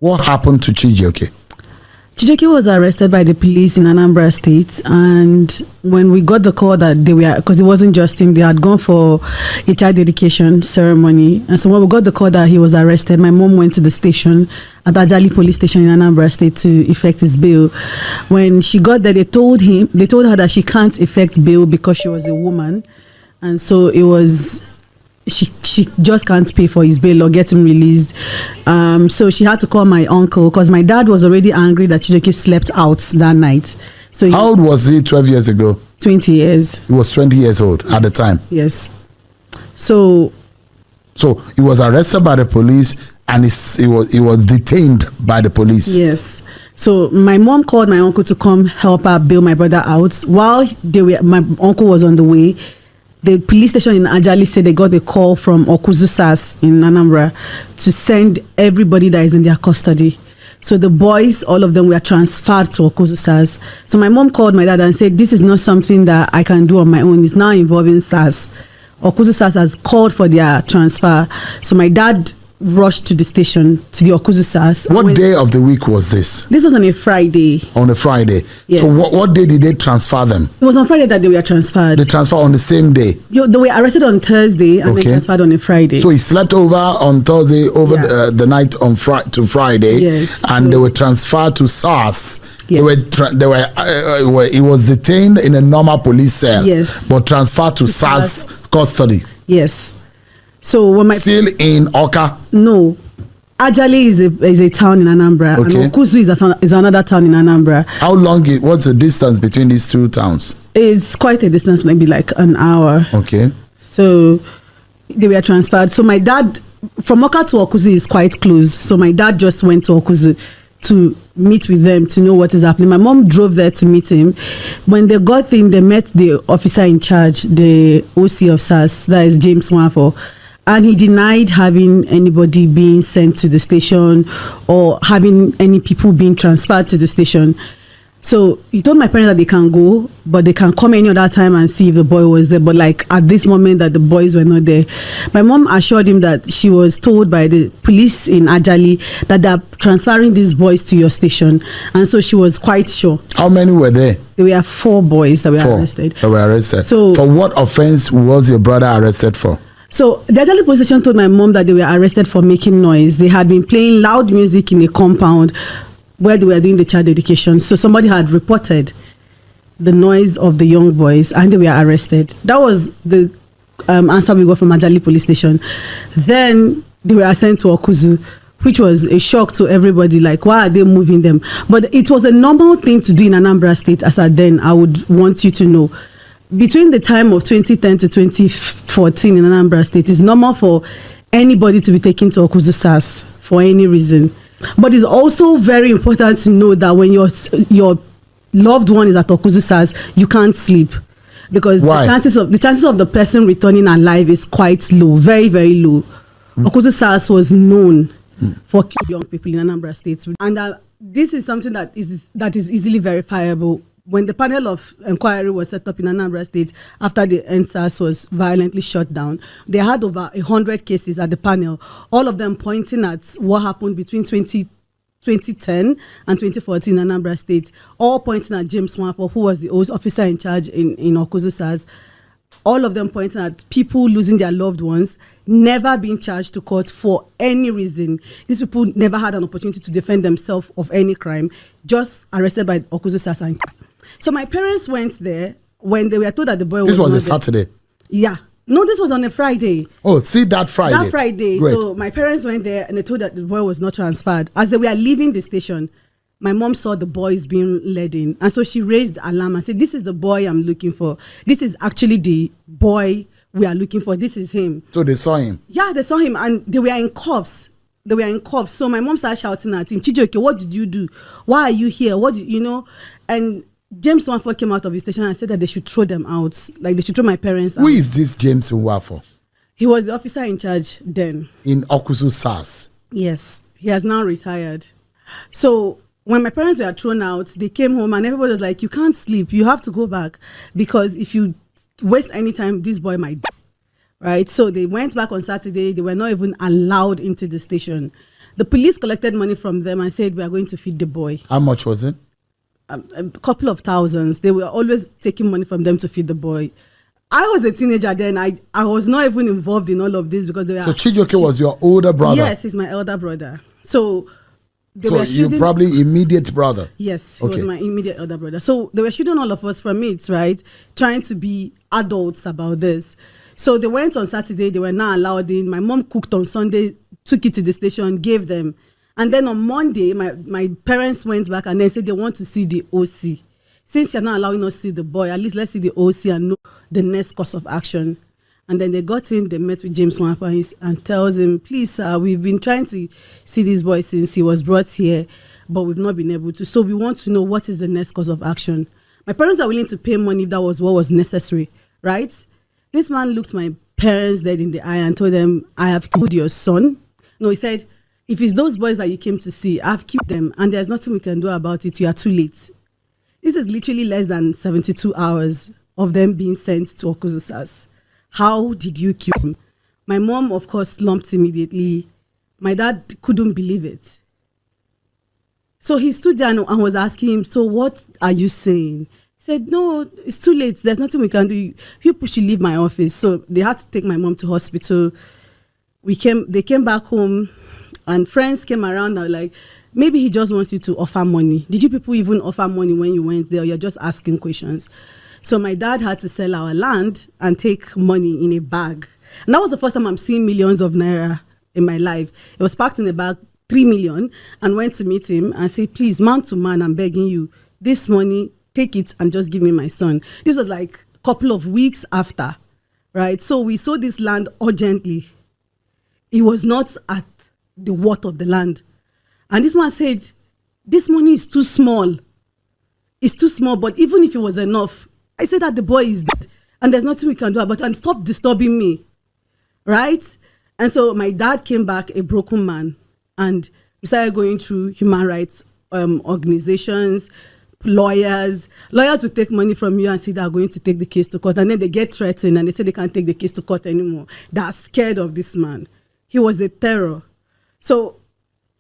What happened to Chijioke? Chijioke was arrested by the police in Anambra State, and when we got the call that they were, because it wasn't just him, they had gone for a child dedication ceremony, and so when we got the call that he was arrested, my mom went to the station at Ajali police station in Anambra State to effect his bail. When she got there, they told her that she can't effect bail because she was a woman, and so it was, she just can't pay for his bail or get him released. So she had to call my uncle, because my dad was already angry that Chijioke slept out that night. So how old was he 12 years ago? 20 years. He was 20 years old at the time. Yes. So he was arrested by the police, and he was detained by the police. Yes. So my mom called my uncle to come help her bail my brother out. While my uncle was on the way, the police station in Ajali said they got a call from Okuzu SARS in Anambra to send everybody that is in their custody. So the boys, all of them were transferred to Okuzu SARS. So my mom called my dad and said, this is not something that I can do on my own. It's now involving SARS. Okuzu SARS has called for their transfer. So my dad rushed to the station, to the Okuzu SARS. What day of the week was this? This was on a Friday. On a Friday. Yes. So what day did they transfer them? It was on Friday that they were transferred. They transferred on the same day? They were arrested on Thursday and then transferred on a Friday. So he slept over on Thursday, the night on to Friday. Yes. And they were transferred to SARS. Yes. He was detained in a normal police cell. Yes. But transferred to SARS custody. Yes. So when still in Oka? No. Ajali is a town in Anambra, and Okuzu is another town in Anambra. How long? What's the distance between these two towns? It's quite a distance, maybe like an hour. Okay. So they were transferred. So my dad, from Oka to Okuzu is quite close. So my dad just went to Okuzu to meet with them to know what is happening. My mom drove there to meet him. When they got in, they met the officer in charge, the OC of SARS, that is James Nwafo. And he denied having anybody being sent to the station or having any people being transferred to the station. So he told my parents that they can go, but they can come any other time and see if the boy was there. But like at this moment that the boys were not there, my mom assured him that she was told by the police in Ajali that they're transferring these boys to your station. And so she was quite sure. How many were there? There were 4 boys that were arrested. That were arrested. So for what offense was your brother arrested for? So the Ajali police station told my mom that they were arrested for making noise. They had been playing loud music in a compound where they were doing the child dedication. So somebody had reported the noise of the young boys and they were arrested. That was the answer we got from Ajali police station. Then they were sent to Okuzu, which was a shock to everybody. Like, why are they moving them? But it was a normal thing to do in Anambra State as at then. I would want you to know. Between the time of 2010 to 2014 in Anambra State, it's normal for anybody to be taken to Okuzu SARS for any reason. But it's also very important to know that when your loved one is at Okuzu SARS, you can't sleep. Because the chances of the person returning alive is quite low, very, very low. Okuzu SARS was known for young people in Anambra State. And this is something that is easily verifiable. When the panel of inquiry was set up in Anambra State after the NSAS was violently shut down, they had over 100 cases at the panel, all of them pointing at what happened between 2010 and 2014 in Anambra State, all pointing at James Nwafo, who was the officer in charge in Okuzu SARS, all of them pointing at people losing their loved ones, never being charged to court for any reason. These people never had an opportunity to defend themselves of any crime, just arrested by Okuzu SARS. So my parents went there when they were told that the boy was This was a Saturday? Yeah. No, this was on a Friday. Oh, see that Friday? That Friday. Great. So my parents went there and they told that the boy was not transferred. As they were leaving the station, my mom saw the boys being led in. And so she raised the alarm and said, this is the boy I'm looking for. This is actually the boy we are looking for. This is him. So they saw him? Yeah, they saw him and they were in cuffs. So my mom started shouting at him, Chijioke, what did you do? Why are you here? And James Nwafo came out of his station and said that they should throw them out. Like they should throw my parents out. Who is this James Nwafo? He was the officer in charge then. In Okuzu SARS? Yes. He has now retired. So when my parents were thrown out, they came home and everybody was like, you can't sleep. You have to go back. Because if you waste any time, this boy might die. Right? So they went back on Saturday. They were not even allowed into the station. The police collected money from them and said, we are going to feed the boy. How much was it? A couple of thousands. They were always taking money from them to feed the boy. I was a teenager then. I was not even involved in all of this because they were. So Chijioke was your older brother? Yes, he's my elder brother. So you probably immediate brother? Yes, he was my immediate elder brother. So they were shooting all of us from it, right? Trying to be adults about this. So they went on Saturday. They were not allowed in. My mom cooked on Sunday, took it to the station, gave them. And then on Monday, my parents went back and they said they want to see the OC. Since you're not allowing us to see the boy, at least let's see the OC and know the next course of action. And then they got in, they met with James Nwapa and tells him, please, sir, we've been trying to see this boy since he was brought here, but we've not been able to. So we want to know what is the next course of action. My parents are willing to pay money if that was what was necessary, right? This man looked my parents dead in the eye and told them, I have killed your son. No, he said, if it's those boys that you came to see, I've killed them and there's nothing we can do about it. You are too late. This is literally less than 72 hours of them being sent to Okuzusas. How did you kill him? My mom, of course, slumped immediately. My dad couldn't believe it. So he stood there and was asking him, so what are you saying? He said, no, it's too late. There's nothing we can do. People should leave my office. So they had to take my mom to hospital. They came back home and friends came around and were like, maybe he just wants you to offer money. Did you people even offer money when you went there? Or you're just asking questions. So my dad had to sell our land and take money in a bag. And that was the first time I'm seeing millions of naira in my life. It was packed in a bag, 3 million, and went to meet him and said, please, man to man, I'm begging you, this money, take it and just give me my son. This was like a couple of weeks after, right? So we sold this land urgently. It was not at the worth of the land. And this man said, this money is too small. It's too small, but even if it was enough, I said that the boy is dead and there's nothing we can do about it and stop disturbing me, right? And so my dad came back a broken man and we started going through human rights organizations, lawyers. Lawyers will take money from you and say they are going to take the case to court, and then they get threatened and they say they can't take the case to court anymore. They are scared of this man. He was a terror. So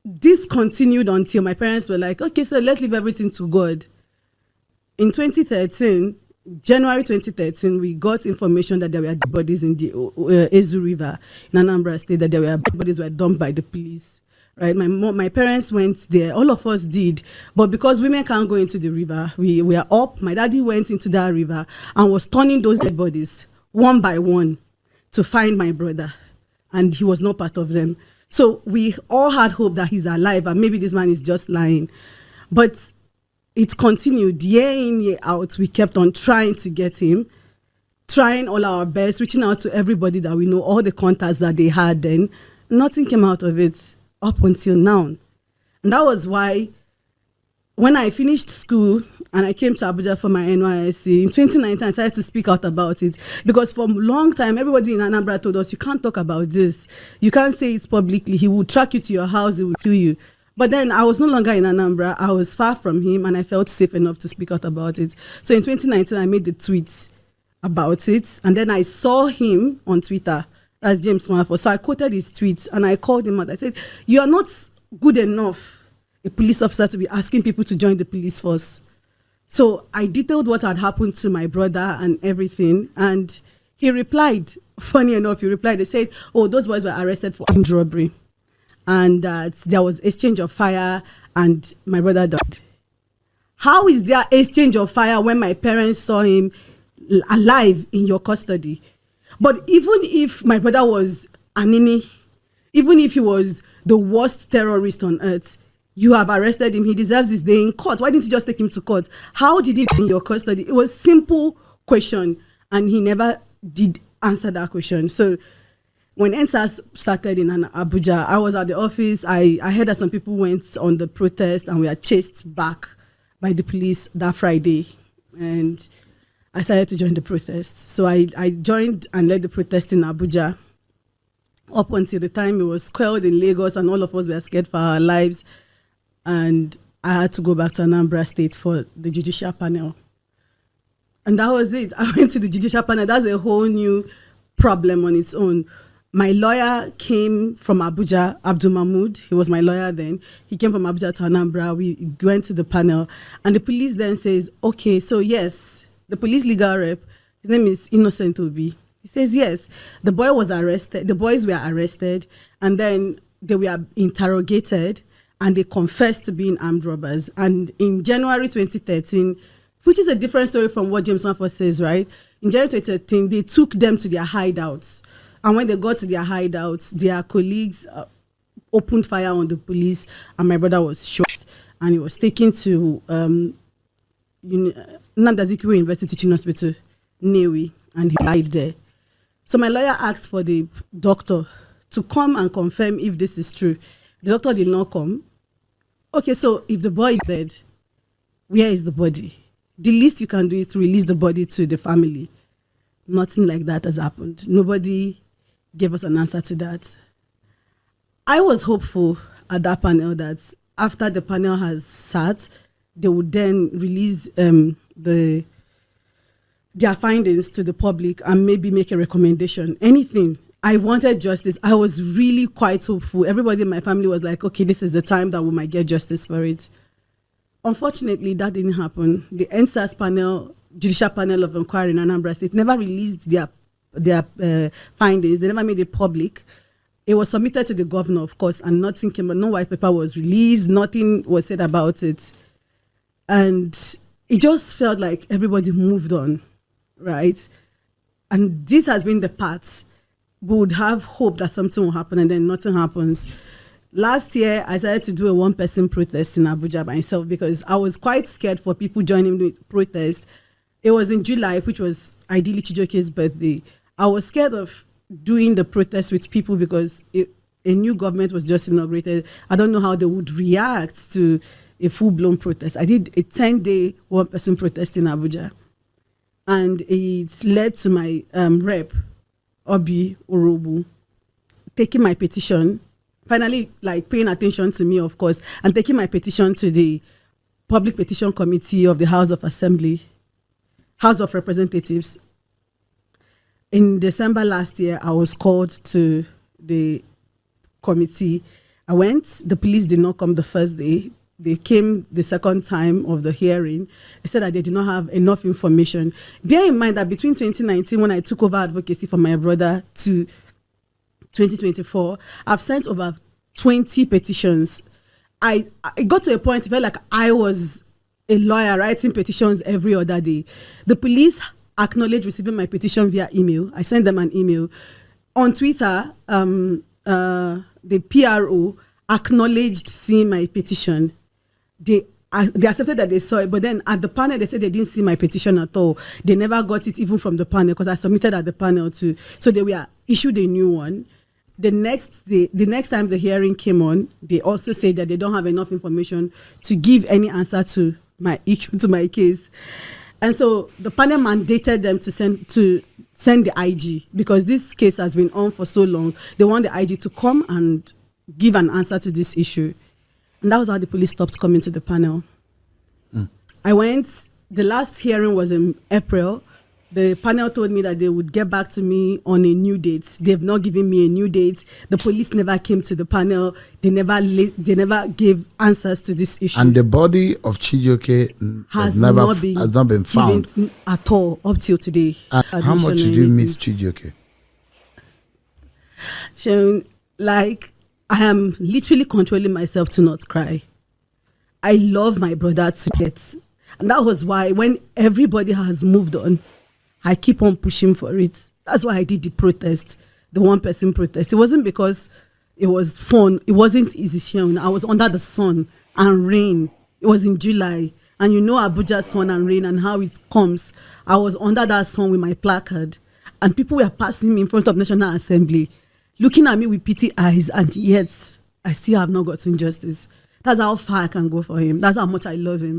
this continued until my parents were like, okay, so let's leave everything to God. In 2013, January 2013, we got information that there were dead bodies in the Ezu River in Anambra State, that there were dead bodies were dumped by the police. Right, my parents went there. All of us did, but because women can't go into the river, we were up. My daddy went into that river and was turning those dead bodies one by one to find my brother, and he was not part of them. So we all had hope that he's alive and maybe this man is just lying. But it continued year in, year out. We kept on trying to get him, trying all our best, reaching out to everybody that we know, all the contacts that they had then. Nothing came out of it up until now. And that was why when I finished school and I came to Abuja for my NYSC, in 2019, I started to speak out about it. Because for a long time, everybody in Anambra told us, you can't talk about this. You can't say it publicly. He will track you to your house. He will kill you. But then I was no longer in Anambra. I was far from him and I felt safe enough to speak out about it. So in 2019, I made the tweets about it. And then I saw him on Twitter as James Nwapa. So I quoted his tweets and I called him out. I said, you are not good enough, a police officer, to be asking people to join the police force. So I detailed what had happened to my brother and everything. And he replied, funny enough, they said, oh, those boys were arrested for armed robbery. And there was exchange of fire and my brother died. How is there exchange of fire when my parents saw him alive in your custody? But even if my brother was Anini, even if he was the worst terrorist on earth, you have arrested him. He deserves his day in court. Why didn't you just take him to court? How did he get in your custody? It was a simple question, and he never did answer that question. So when NSAS started in Abuja, I was at the office. I heard that some people went on the protest and we were chased back by the police that Friday. And I started to join the protest. So I joined and led the protest in Abuja up until the time it was quelled in Lagos and all of us were scared for our lives. And I had to go back to Anambra State for the judicial panel. And that was it. I went to the judicial panel. That's a whole new problem on its own. My lawyer came from Abuja, Abdul Mahmood. He was my lawyer then. He came from Abuja to Anambra. We went to the panel. And the police then says, okay, so yes, the police legal rep, his name is Innocent Obi. He says, yes, the boy was arrested. The boys were arrested. And then they were interrogated. And they confessed to being armed robbers. And in January 2013, which is a different story from what James Sanford says, right? In January 2013, they took them to their hideouts. And when they got to their hideouts, their colleagues opened fire on the police, and my brother was shot. And he was taken to Nnamdi Azikiwe University Teaching Hospital, Newi, and he died there. So my lawyer asked for the doctor to come and confirm if this is true. The doctor did not come. Okay, so if the boy is dead, where is the body? The least you can do is to release the body to the family. Nothing like that has happened. Nobody gave us an answer to that. I was hopeful at that panel that after the panel has sat, they would then release their findings to the public and maybe make a recommendation. Anything. I wanted justice. I was really quite hopeful. Everybody in my family was like, okay, this is the time that we might get justice for it. Unfortunately, that didn't happen. The NSAS panel, Judicial Panel of Inquiry in Anambra State, never released their findings. They never made it public. It was submitted to the governor, of course, and nothing came. No white paper was released. Nothing was said about it, and it just felt like everybody moved on, right? And this has been the path. We would have hope that something will happen, and then nothing happens. Last year, I decided to do a one-person protest in Abuja myself because I was quite scared for people joining the protest. It was in July, which was ideally Chijioke's birthday. I was scared of doing the protest with people because a new government was just inaugurated. I don't know how they would react to a full-blown protest. I did a 10-day one-person protest in Abuja. And it led to my rep, Obi Orobu, taking my petition, finally like paying attention to me, of course, and taking my petition to the Public Petition Committee of the House of Representatives. In December last year, I was called to the committee. I went. The police did not come the first day. They came the second time of the hearing. They said that they did not have enough information. Bear in mind that between 2019, when I took over advocacy for my brother, to 2024, I've sent over 20 petitions. I got to a point where like I was a lawyer writing petitions every other day. The police acknowledged receiving my petition via email. I sent them an email. On Twitter, the PRO acknowledged seeing my petition. They accepted that they saw it, but then at the panel, they said they didn't see my petition at all. They never got it even from the panel because I submitted at the panel too. So they were issued a new one. The next time the hearing came on, they also said that they don't have enough information to give any answer to my case. And so the panel mandated them to send the IG because this case has been on for so long. They want the IG to come and give an answer to this issue. And that was how the police stopped coming to the panel. I went, the last hearing was in April. The panel told me that they would get back to me on a new date. They've not given me a new date. The police never came to the panel. They never gave answers to this issue. And the body of Chijioke has not been found at all up till today. How much did you miss Chijioke? Sharon, like, I am literally controlling myself to not cry. I love my brother to death. And that was why when everybody has moved on, I keep on pushing for it. That's why I did the protest, the one-person protest. It wasn't because it was fun. It wasn't easy, Sharon. I was under the sun and rain. It was in July. And you know Abuja's sun and rain and how it comes. I was under that sun with my placard. And people were passing me in front of National Assembly, looking at me with pity eyes, and yet I still have not gotten justice. That's how far I can go for him. That's how much I love him.